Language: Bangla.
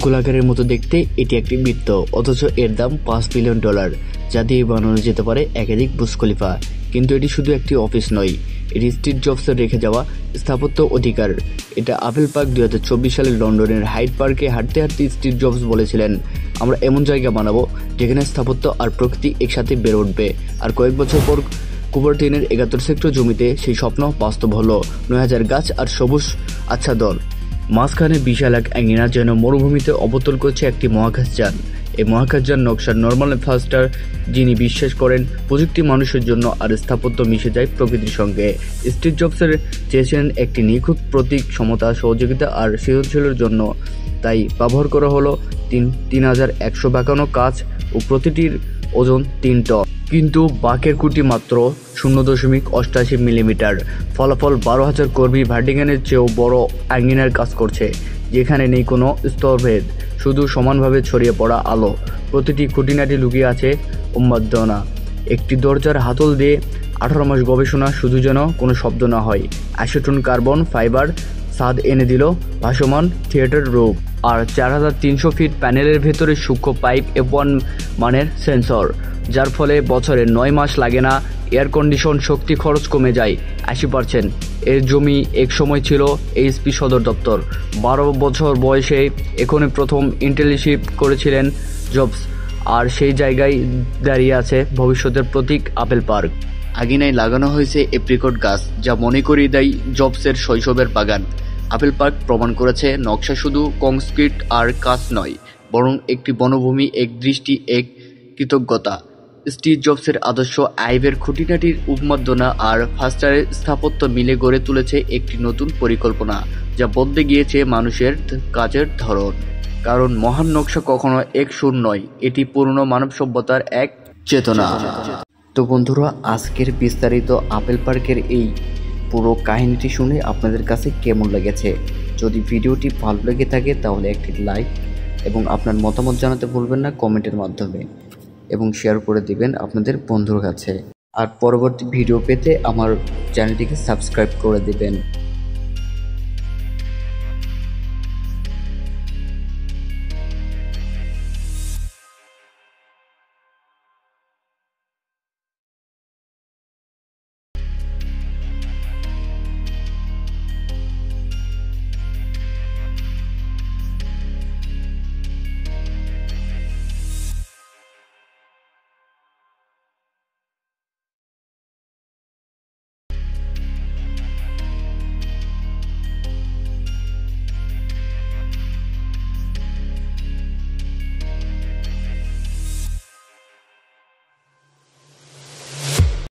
গোলাকারের মতো দেখতে এটি একটি বৃত্ত, অথচ এর দাম $5 বিলিয়ন, যা দিয়ে বানানো যেতে পারে একাধিক বুর্জ খলিফা। কিন্তু এটি শুধু একটি অফিস নয়, এটি স্টিভ জবসের রেখে যাওয়া স্থাপত্য অধিকার। এটা আপেল পার্ক। 2024 সালে লন্ডনের হাইড পার্কে হাঁটতে হাঁটতে স্টিভ জবস বলেছিলেন, আমরা এমন জায়গা বানাবো যেখানে স্থাপত্য আর প্রকৃতি একসাথে বেড়ে উঠবে। আর কয়েক বছর পর কুপারটিনের 71 সেক্টর জমিতে সেই স্বপ্ন বাস্তব হলো। 9000 গাছ আর সবুজ আচ্ছাদন, মাঝখানে বিশাল এক অ্যাঙ্গিনা, যেন মরুভূমিতে অবতরণ করছে একটি মহাকাশযান। এই মহাকাশযান নকশার নর্মান ফাস্টার, যিনি বিশ্বাস করেন প্রযুক্তি মানুষের জন্য আর স্থাপত্য মিশে যায় প্রকৃতির সঙ্গে। স্টিভ জবসের চেয়েছিলেন একটি নিখুঁত প্রতীক, সমতা, সহযোগিতা আর সৃজনশীলের জন্য। তাই ব্যবহার করা হলো 3152 কাঁচ ও প্রতিটির ওজন 3 টন। কিন্তু বাকের কুটি মাত্র 0.88 মিলিমিটার। ফলাফল 12,000 কর্মী ভার্টিকানের চেয়েও বড় অ্যাঙ্গিনার কাজ করছে, যেখানে নেই কোনো স্তরভেদ, শুধু সমানভাবে ছড়িয়ে পড়া আলো। প্রতিটি খুঁটিনাটি লুকিয়ে আছে উন্মাদনা। একটি দরজার হাতল দিয়ে 18 মাস গবেষণা, শুধু যেন কোনো শব্দ না হয়। 80 টন কার্বন ফাইবার ছাদ এনে দিল ভাসমান থিয়েটার রূপ। আর 4300 ফিট প্যানেলের ভেতরে সূক্ষ্ম পাইপ F1 মানের সেন্সর, যার ফলে বছরে 9 মাস লাগে না এয়ার কন্ডিশন। শক্তি খরচ কমে যায় 80%। এর জমি এক সময় ছিল এইচপি সদর দপ্তর। 12 বছর বয়সে এখনই প্রথম ইন্টেলিশিপ করেছিলেন জবস, আর সেই জায়গায় দাঁড়িয়ে আছে ভবিষ্যতের প্রতীক আপেল পার্ক। আঙিনায় লাগানো হয়েছে এপ্রিকট গাছ, যা মনে করিয়ে দেয় জবসের শৈশবের বাগান। আপেল পার্ক প্রমাণ করেছে নকশা শুধু কংক্রিট আর কাঁচ নয়, বরং একটি বনভূমি, এক দৃষ্টি, এক কৃতজ্ঞতা। স্টিভ জবসের আদর্শ, আইভের খুঁটিনাটির উন্মাদনা আর ফাস্টারের স্থাপত্য মিলে গড়ে তুলেছে একটি নতুন পরিকল্পনা, যা বদলে গিয়েছে মানুষের কাজের ধরন। কারণ মহান নকশা কখনো এক সুর নয়, এটি পুরনো মানব সভ্যতার এক চেতনা। তো বন্ধুরা, আজকের বিস্তারিত আপেল পার্কের এই পুরো কাহিনীটি শুনে আপনাদের কাছে কেমন লেগেছে? যদি ভিডিওটি ভালো লেগে থাকে তাহলে একটি লাইক এবং আপনার মতামত জানাতে ভুলবেন না কমেন্টের মাধ্যমে, এবং শেয়ার করে দিবেন আপনাদের বন্ধুর কাছে। আর পরবর্তী ভিডিও পেতে আমার চ্যানেলটিকে সাবস্ক্রাইব করে দিবেন।